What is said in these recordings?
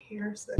Here's the...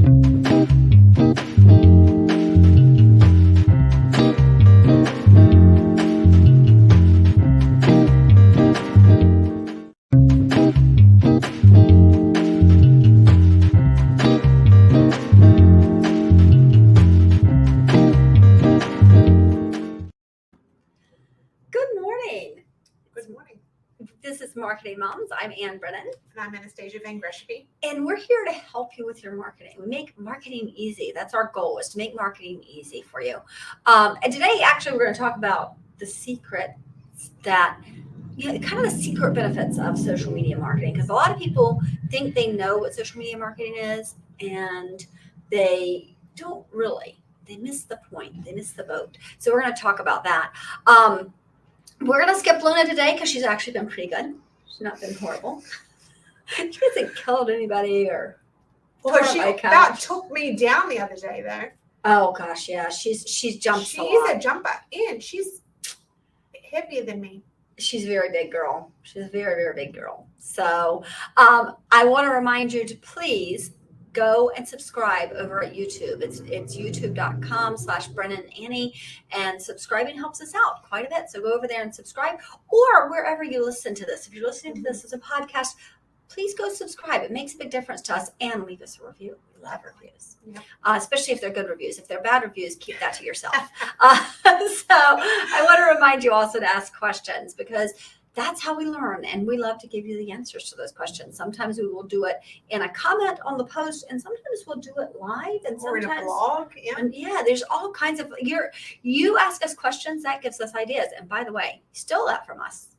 This is Marketing Moms. I'm Ann Brennan. And I'm Anastasia Van Greshby. And we're here to help you with your marketing. We make marketing easy. That's our goal, is to make marketing easy for you. And today, actually, we're going to talk about the secret that, kind of the secret benefits of social media marketing. Because a lot of people think they know what social media marketing is, and they don't really. They miss the point. They miss the boat. So we're going to talk about that. We're going to skip Luna today because she's actually been pretty good. She's not been horrible. She hasn't killed anybody or... Well, she about took me down the other day, though. Oh, gosh, yeah. She's jumped a lot. She's a jumper. And she's heavier than me. She's a very big girl. She's a very, very big girl. So I want to remind you to please go and subscribe over at YouTube. It's youtube.com/BrennanAnnie, and subscribing helps us out quite a bit. So go over there and subscribe, or wherever you listen to this. If you're listening to this as a podcast, please go subscribe. It makes a big difference to us, and leave us a review. We love reviews, especially if they're good reviews. If they're bad reviews, keep that to yourself. So I want to remind you also to ask questions, because that's how we learn, and we love to give you the answers to those questions. Sometimes we will do it in a comment on the post, and sometimes we'll do it live, and or sometimes in a blog. And there's all kinds of you ask us questions, that gives us ideas. And by the way, steal that from us,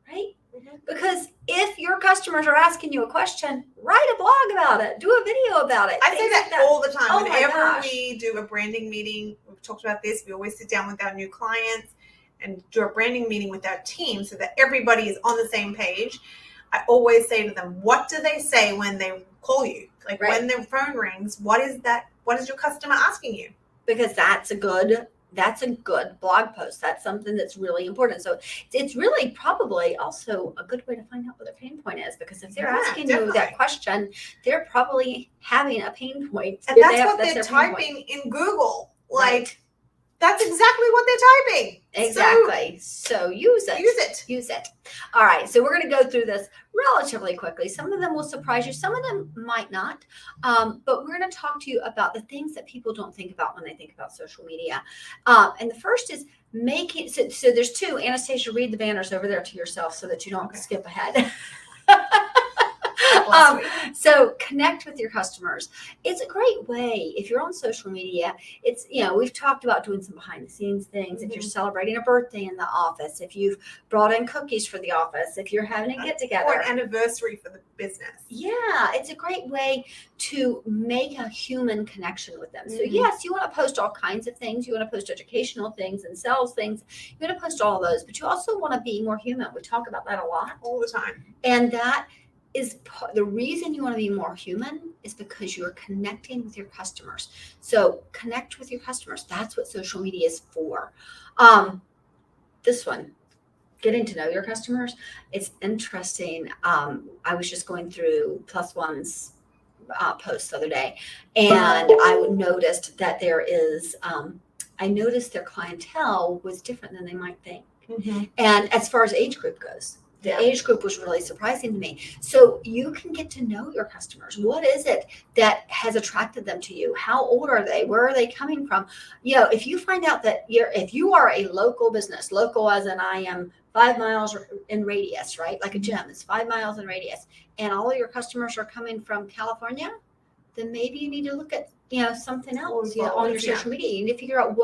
right? Mm-hmm. Because if your customers are asking you a question, write a blog about it, do a video about it. I say that all the time. Oh, whenever we do a branding meeting, we've talked about this, we always sit down with our new clients and do a branding meeting with our team so that everybody is on the same page. I always say to them, what do they say when they call you? Like when their phone rings, what is your customer asking you? Because that's a good blog post. That's something that's really important. So it's really probably also a good way to find out what their pain point is, because if they're asking you that question, they're probably having a pain point. And that's what they're typing in Google. Like, that's exactly what they're typing. Exactly. So use it. Use it. All right. So we're going to go through this relatively quickly. Some of them will surprise you. Some of them might not. But we're going to talk to you about the things that people don't think about when they think about social media. And the first is making, so there's two. Anastasia, read the banners over there to yourself so that you don't skip ahead. So connect with your customers. It's a great way if you're on social media. It's, we've talked about doing some behind the scenes things. If you're celebrating a birthday in the office, if you've brought in cookies for the office, if you're having a get together or an anniversary for the business. Yeah, it's a great way to make a human connection with them. So yes, you want to post all kinds of things. You want to post educational things and sales things. You want to post all of those, but you also want to be more human. We talk about that a lot. All the time. And that is the reason you want to be more human, is because you're connecting with your customers. So connect with your customers. That's what social media is for. This one, getting to know your customers. It's interesting. I was just going through Plus One's post the other day, and I noticed that there is, I noticed their clientele was different than they might think. And as far as age group goes, the age group was really surprising to me. So you can get to know your customers. What is it that has attracted them to you? How old are they? Where are they coming from? If you find out that if you are a local business, local as in I am 5 miles in radius, right? Like a gym, it's 5 miles in radius, and all of your customers are coming from California, then maybe you need to look at something else on your social media. You need to figure out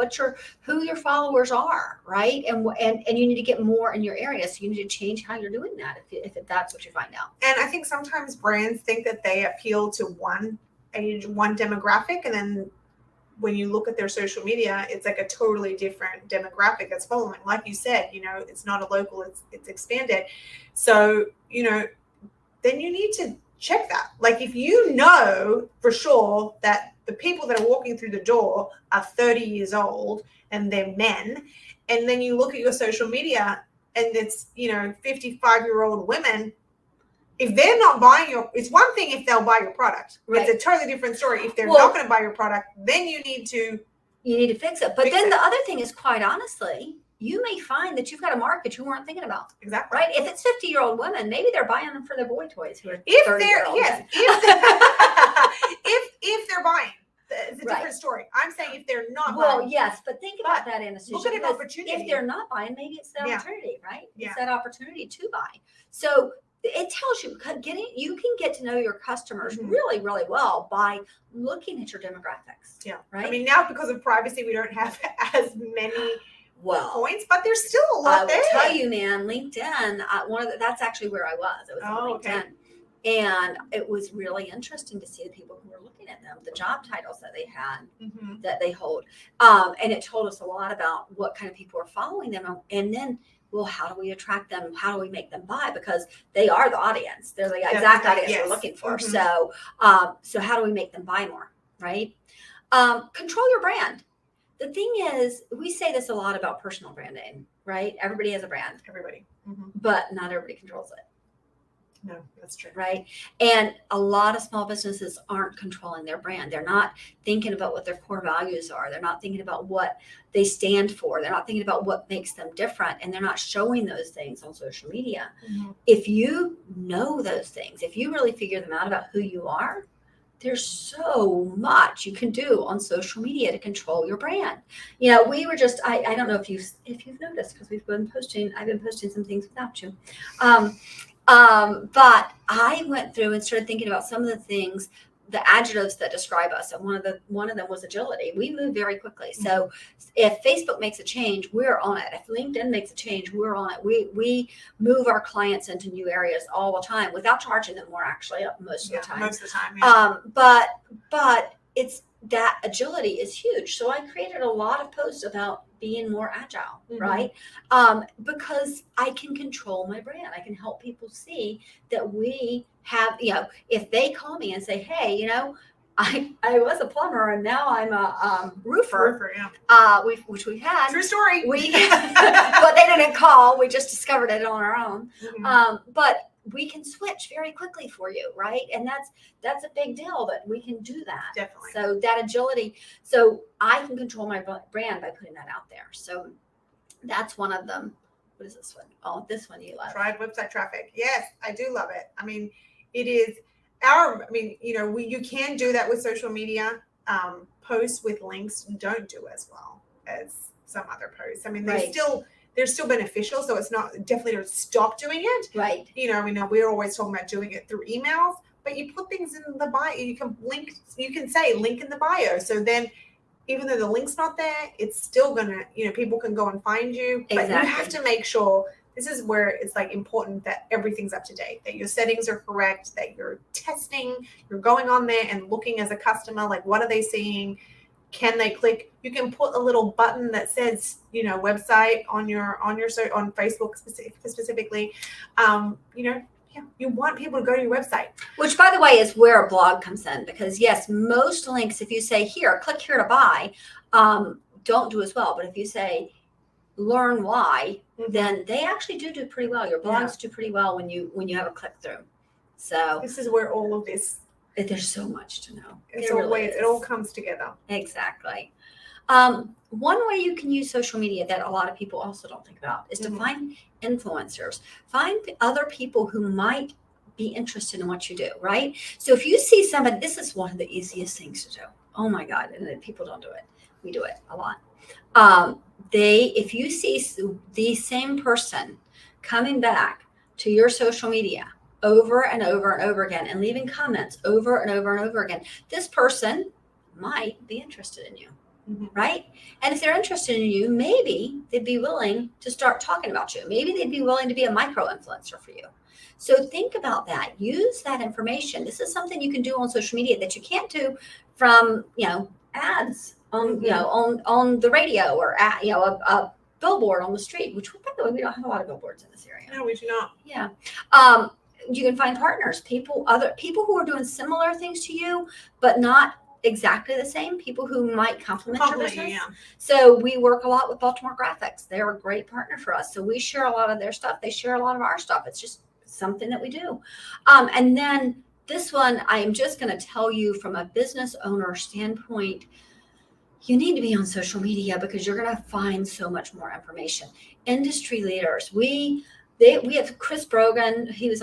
who your followers are, right? And you need to get more in your area. So you need to change how you're doing that if that's what you find out. And I think sometimes brands think that they appeal to one age, one demographic, and then when you look at their social media, it's like a totally different demographic that's following. Like you said, it's not a local, it's expanded. So, then you need to check that. Like if you know for sure that the people that are walking through the door are 30 years old and they're men, and then you look at your social media and it's 55-year-old women, if they're not buying it's one thing if they'll buy your product. Right. It's a totally different story. If they're Well, not going to buy your product, then you need to fix it. But fix then it. the other thing is, quite honestly, you may find that you've got a market you weren't thinking about. Exactly. Right? If it's 50-year-old women, maybe they're buying them for their boy toys who are If 30-year-old they're men. if they're buying, it's a Right. different story. I'm saying if they're not Well, buying, yes, but think about that, Anastasia. look at an because opportunity. If they're not buying, maybe it's the Yeah. opportunity, right? Yeah. It's that opportunity to buy. So it tells you you can get to know your customers Mhm. really, really well by looking at your demographics. Yeah. Right. I mean, now because of privacy, we don't have as many well, points, but there's still a I lot will there. tell you, man, LinkedIn. That's actually where I was. I was on LinkedIn. Okay. And it was really interesting to see the people who were looking at them, the job titles that they had, Mhm. that they hold. And it told us a lot about what kind of people are following them. And then, well, how do we attract them? How do we make them buy? Because they are the audience. They're the exact Definitely, audience yes. we're looking for. Mhm. So how do we make them buy more, right? Control your brand. The thing is, we say this a lot about personal branding, right? Everybody has a brand, Everybody. Mhm. but not everybody controls it. No, that's true. Right. And a lot of small businesses aren't controlling their brand. They're not thinking about what their core values are. They're not thinking about what they stand for. They're not thinking about what makes them different. And they're not showing those things on social media. Mhm. If you know those things, if you really figure them out about who you are, there's so much you can do on social media to control your brand. We were just, I don't know if you've noticed, because I've been posting some things without you. But I went through and started thinking about some of the things, the adjectives that describe us. And one of them was agility. We move very quickly. So if Facebook makes a change, we're on it. If LinkedIn makes a change, we're on it. We move our clients into new areas all the time without charging them more, actually, most of the time. Most of the time. Yeah. But it's that agility is huge. So I created a lot of posts about being more agile, Mhm. right? Because I can control my brand. I can help people see that we have, if they call me and say, hey, I was a plumber and now I'm a roofer, yeah. which we had. True story. But they didn't call. We just discovered it on our own. Mhm. But we can switch very quickly for you, right? And that's a big deal that we can do that. Definitely. So that agility. So I can control my brand by putting that out there. So that's one of them. What is this one? Oh, this one you love. Drive website traffic. Yes, I do love it. I mean, it is you can do that with social media. Posts with links don't do as well as some other posts. I mean, they're still beneficial, so it's not, definitely don't stop doing it. Right. We're always talking about doing it through emails, but you put things in the bio. You can say link in the bio. So then even though the link's not there, it's still gonna, people can go and find you. But Exactly. you have to make sure, this is where it's like important that everything's up to date, that your settings are correct, that you're testing, you're going on there and looking as a customer, like what are they seeing? Can they click? You can put a little button that says, website on Facebook specifically. You want people to go to your website. Which, by the way, is where a blog comes in, because yes, most links, if you say here, click here to buy, don't do as well. But if you say learn why, then they actually do pretty well. Your blogs do pretty well when you have a click through. So this is where all of this. There's so much to know. It all comes together. Exactly. One way you can use social media that a lot of people also don't think about is to find influencers. Find other people who might be interested in what you do, right? So if you see somebody, this is one of the easiest things to do. Oh my God, and people don't do it. We do it a lot. If you see the same person coming back to your social media over and over and over again and leaving comments over and over and over again, this person might be interested in you. Right? And if they're interested in you, maybe they'd be willing to start talking about you. Maybe they'd be willing to be a micro influencer for you. So think about that. Use that information. This is something you can do on social media that you can't do from, ads on, on the radio or a billboard on the street, which, by the way, we don't have a lot of billboards in this area. No, we do not. Yeah. You can find partners, other people who are doing similar things to you, but not exactly the same, people who might complement your business. Yeah. So we work a lot with Baltimore Graphics. They're a great partner for us. So we share a lot of their stuff. They share a lot of our stuff. It's just something that we do. And then this one, I am just going to tell you from a business owner standpoint, you need to be on social media because you're going to find so much more information. Industry leaders, we have Chris Brogan. He was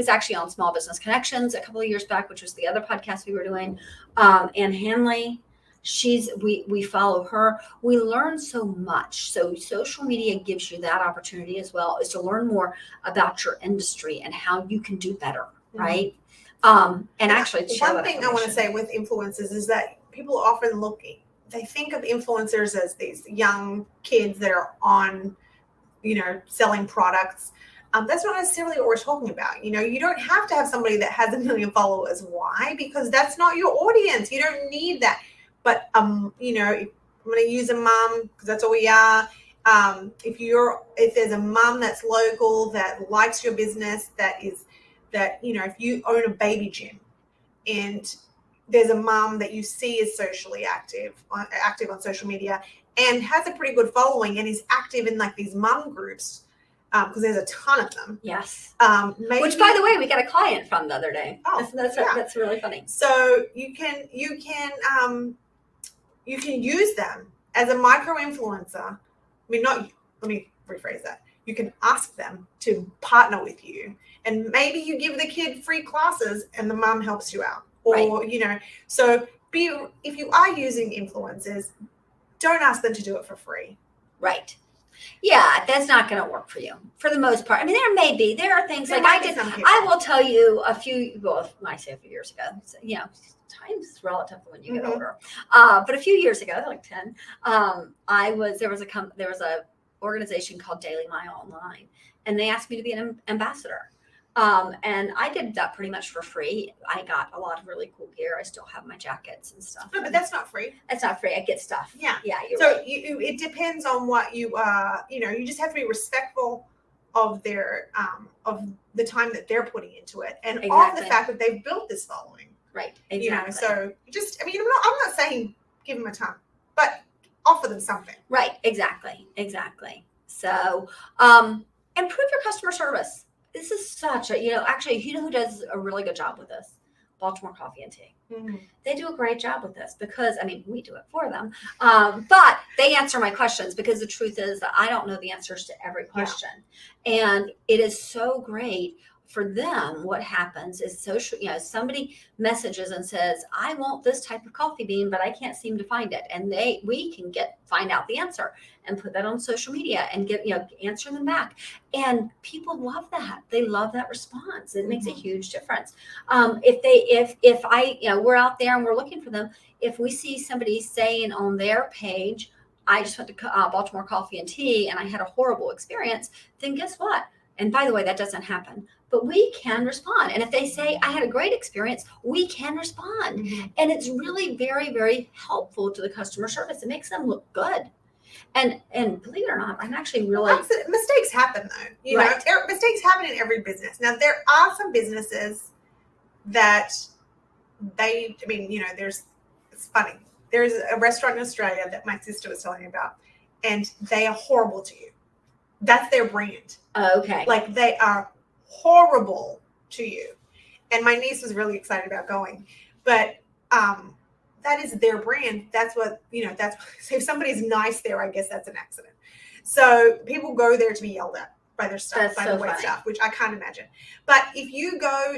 actually on Small Business Connections a couple of years back, which was the other podcast we were doing. Ann Hanley, we follow her. We learn so much. So social media gives you that opportunity as well, is to learn more about your industry and how you can do better, right? And actually, one thing I want to say with influencers is that people often they think of influencers as these young kids that are on, selling products. That's not necessarily what we're talking about. You don't have to have somebody that has 1 million followers. Why? Because that's not your audience. You don't need that. But, I'm going to use a mom because that's all we are. If there's a mom that's local, that likes your business, if you own a baby gym and there's a mom that you see is socially active on social media and has a pretty good following and is active in like these mom groups, because there's a ton of them. Yes. Maybe, which, by the way, we got a client from the other day. Oh, that's really funny. So you can use them as a micro influencer. Let me rephrase that. You can ask them to partner with you, and maybe you give the kid free classes and the mom helps you out. Or, right. So if you are using influencers, don't ask them to do it for free. Right. Yeah, that's not going to work for you for the most part. I mean, there are things like I will tell you when I say a few years ago, time is relative when you get older. But a few years ago, like 10, there was a organization called Daily Mile Online, and they asked me to be an ambassador. And I did that pretty much for free. I got a lot of really cool gear. I still have my jackets and stuff. No, but that's not free. It's not free. I get stuff. Yeah. Yeah. It depends on what you just have to be respectful of their, of the time that they're putting into it and of the fact that they've built this following. Right. Exactly. So I'm not saying give them a ton, but offer them something. Right. Exactly. So, improve your customer service. This is such actually, who does a really good job with this? Baltimore Coffee and Tea. Mm-hmm. They do a great job with this because, we do it for them. But they answer my questions because the truth is that I don't know the answers to every question. Yeah. And it is so great for them. What happens is somebody messages and says, I want this type of coffee bean, but I can't seem to find it. And we can find out the answer and put that on social media and answer them back. And people love that. They love that response. It makes a huge difference. If we're out there and we're looking for them, if we see somebody saying on their page, I just went to Baltimore Coffee and Tea and I had a horrible experience, then guess what? And by the way, that doesn't happen, but we can respond. And if they say, I had a great experience, we can respond. Mm-hmm. And it's really very, very helpful to the customer service. It makes them look good. And believe it or not, I'm actually really... mistakes happen though. Mistakes happen in every business. Now, there are some businesses that it's funny. There's a restaurant in Australia that my sister was telling me about, and they are horrible to you. That's their brand. Okay. Like they are horrible to you. And my niece was really excited about going. But that is their brand. That's what, if somebody's nice there, I guess that's an accident. So people go there to be yelled at by their stuff, by the wait staff, which I can't imagine. But if you go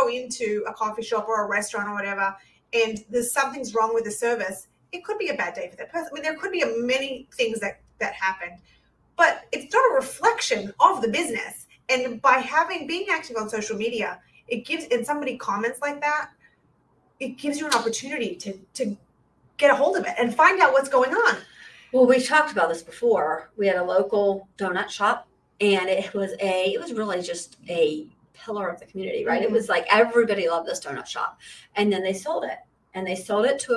into a coffee shop or a restaurant or whatever, and something's wrong with the service, it could be a bad day for that person. There could be many things that happened. But it's not a reflection of the business. And by being active on social media, and somebody comments like that, it gives you an opportunity to get a hold of it and find out what's going on. Well, we talked about this before. We had a local donut shop, and it was really just a pillar of the community, right? Mm-hmm. It was like everybody loved this donut shop. And then they sold it. And they sold it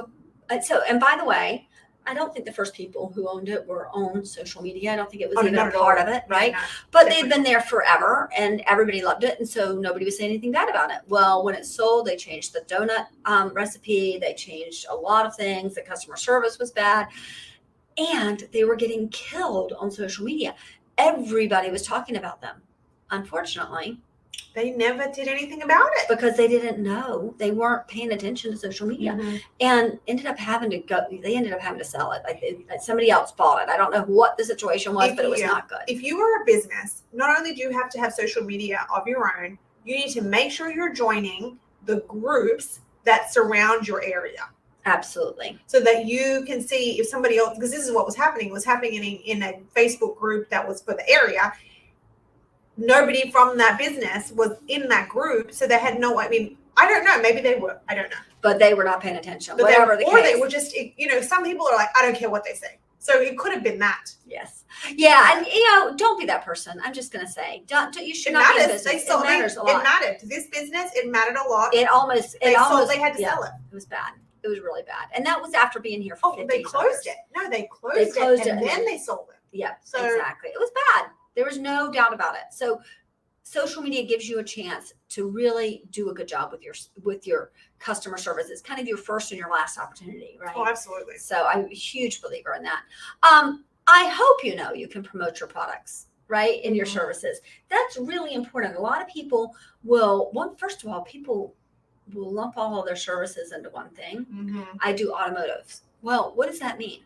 and by the way, I don't think the first people who owned it were on social media. I don't think it was even a part of it, right? But they'd been there forever and everybody loved it. And so nobody was saying anything bad about it. Well, when it sold, they changed the donut recipe. They changed a lot of things. The customer service was bad. And they were getting killed on social media. Everybody was talking about them. unfortunately, They never did anything about it. because they didn't know, they weren't paying attention to social media, and ended up having to sell it. Like somebody else bought it. I don't know what the situation was, but it was not good. If you are a business, not only do you have to have social media of your own, you need to make sure you're joining the groups that surround your area. Absolutely. So that you can see if somebody else, because this is what was happening. It was happening in a Facebook group that was for the area. Nobody from that business was in that group, so they had no. I mean, I don't know. Maybe they were. I don't know. But they were not paying attention. But Whatever the case. they were just. Some people are like, I don't care what they say. So it could have been that. Yes. Yeah, and don't be that person. I'm just gonna say, you should not be in business. It matters a lot. It mattered to this business. It mattered a lot. They had to sell it. It was bad. It was really bad, and that was after being here for 15 they closed years. it. No, they closed it, and then they sold it. Yeah, So exactly. It was bad. There was no doubt about it. So social media gives you a chance to really do a good job with your customer service. It's kind of your first and your last opportunity, right? Oh, absolutely. So I'm a huge believer in that. I hope you can promote your products, right, in your services. That's really important. A lot of people first of all, people will lump all of their services into one thing. I do automotive. Well, what does that mean?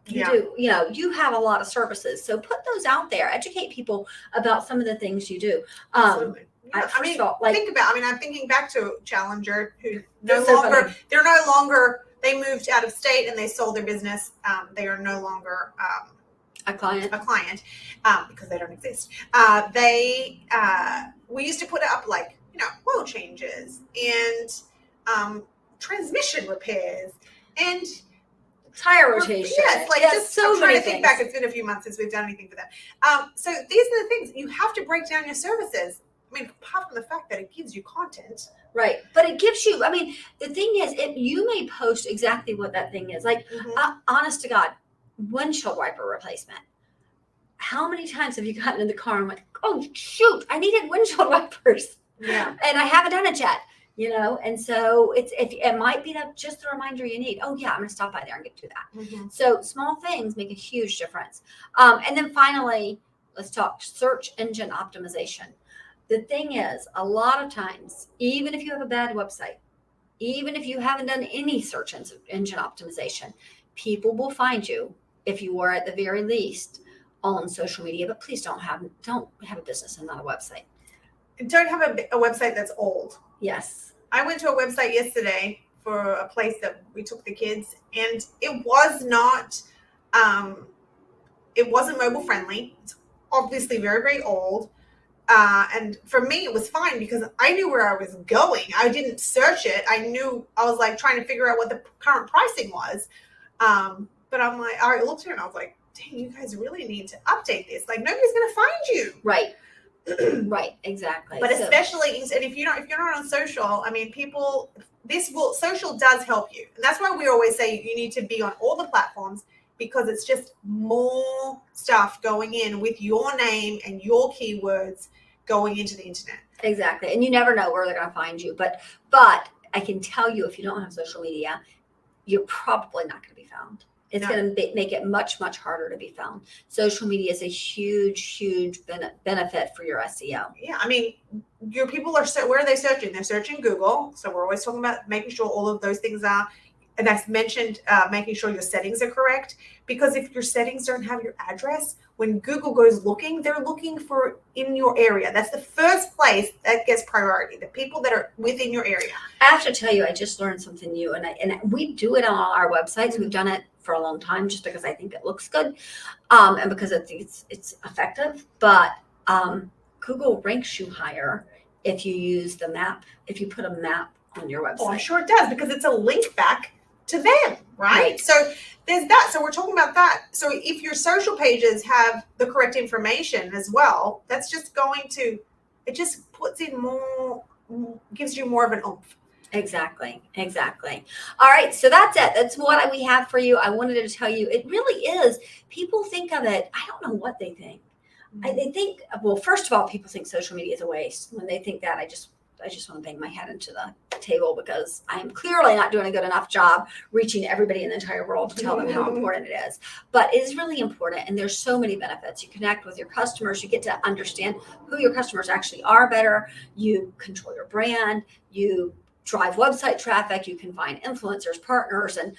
You have a lot of services, so put those out there. Educate people about some of the things you do. Absolutely. Yeah. I'm thinking back to Challenger, who they moved out of state and they sold their business. They are no longer a client because they don't exist. We used to put up oil changes and transmission repairs and tire rotation. Yes, I'm trying to think back. It's been a few months since we've done anything for them. So these are the things you have to break down your services. I mean, apart from the fact that it gives you content. Right. But it gives you, the thing is, you may post exactly what that thing is. Like, honest to God, windshield wiper replacement. How many times have you gotten in the car and went, oh, shoot, I needed windshield wipers. Yeah. And I haven't done it yet. And so it might be just the reminder you need. Oh yeah, I'm going to stop by there and get to that. So small things make a huge difference. And then finally, let's talk search engine optimization. The thing is, a lot of times, even if you have a bad website, even if you haven't done any search engine optimization, people will find you if you are at the very least on social media. But please don't have a business and not a website. Don't have a website that's old. Yes. I went to a website yesterday for a place that we took the kids, and it was not, it wasn't mobile friendly. It's obviously very, very old. And for me, it was fine because I knew where I was going. I didn't search it. I was like trying to figure out what the current pricing was. But I'm like, I looked at it and I was like, dang, you guys really need to update this. Like, nobody's going to find you. Right. Right, exactly. But especially, and if you're not on social, social does help you. And that's why we always say you need to be on all the platforms, because it's just more stuff going in with your name and your keywords going into the internet. Exactly. And you never know where they're going to find you. But I can tell you, if you don't have social media, you're probably not going to be found. It's going to make it much, much harder to be found. Social media is a huge, huge benefit for your SEO. Yeah. I mean, your people where are they searching? They're searching Google. So we're always talking about making sure all of those things are, and I've mentioned making sure your settings are correct, because if your settings don't have your address, when Google goes looking, they're looking for in your area. That's the first place that gets priority, the people that are within your area. I have to tell you, I just learned something new, and we do it on all our websites. We've done it for a long time just because I think it looks good, and because I think it's effective. But Google ranks you higher if you use the map, if you put a map on your website. Oh, I'm sure it does, because it's a link back to them, right? So there's that. So we're talking about that. So if your social pages have the correct information as well, that's just it just puts in more, gives you more of an oomph. Exactly. All right. So that's it. That's what we have for you. I wanted to tell you, it really is. People think of it. I don't know what they think. They think, well, first of all, people think social media is a waste. When they think that, I just want to bang my head into the table because I am clearly not doing a good enough job reaching everybody in the entire world to tell them how important it is. But it is really important, and there's so many benefits. You connect with your customers, you get to understand who your customers actually are better, you control your brand, you drive website traffic, you can find influencers, partners, and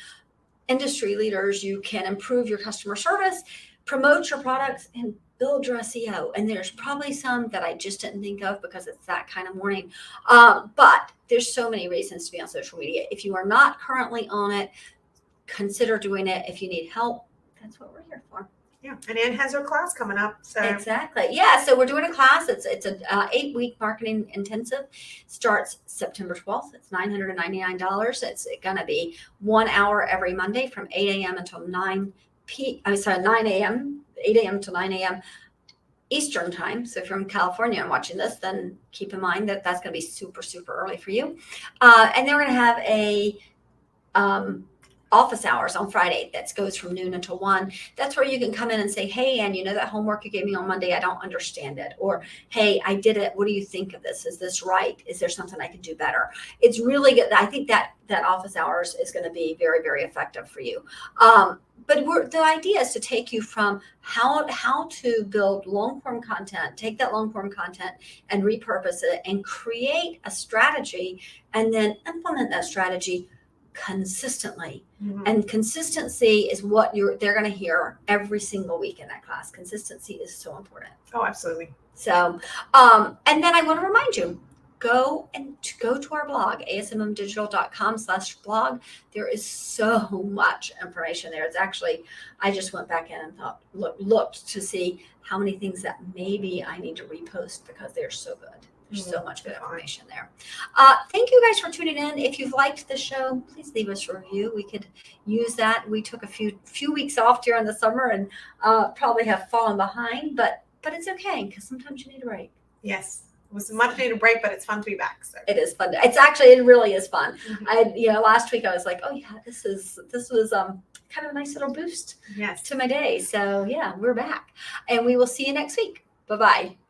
industry leaders, you can improve your customer service, promote your products, and build your SEO. And there's probably some that I just didn't think of because it's that kind of morning. But there's so many reasons to be on social media. If you are not currently on it, consider doing it. If you need help, that's what we're here for. Yeah, and Ann has her class coming up. So Exactly. Yeah. So we're doing a class. It's an 8-week marketing intensive. Starts September 12th. It's $999. It's going to be 1 hour every Monday from 8 a.m. until 9 a.m. 8 a.m. to 9 a.m. Eastern time. So if you're in California and watching this, then keep in mind that that's going to be super, super early for you. And then we're going to have a office hours on Friday that goes from noon until 1. That's where you can come in and say, hey, and you know that homework you gave me on Monday, I don't understand it. Or, hey, I did it. What do you think of this? Is this right? Is there something I can do better? It's really good. I think that office hours is going to be very, very effective for you. But the idea is to take you from how to build long-form content, take that long-form content and repurpose it and create a strategy and then implement that strategy consistently. Mhm. And consistency is what they're going to hear every single week in that class. Consistency is so important. Oh, absolutely. So, and then I want to remind you, go to our blog, asmmdigital.com/blog. There is so much information there. It's actually, I just went back in and looked to see how many things that maybe I need to repost because they're so good. There's so much good information there. Thank you guys for tuning in. If you've liked the show, please leave us a review. We could use that. We took a few weeks off during the summer and probably have fallen behind, but it's okay because sometimes you need a break. Yes. It was a much needed break, but it's fun to be back. So It is fun. It really is fun. Mhm. Last week I was like, oh yeah, this was kind of a nice little boost Yes. to my day. So yeah, we're back and we will see you next week. Bye-bye.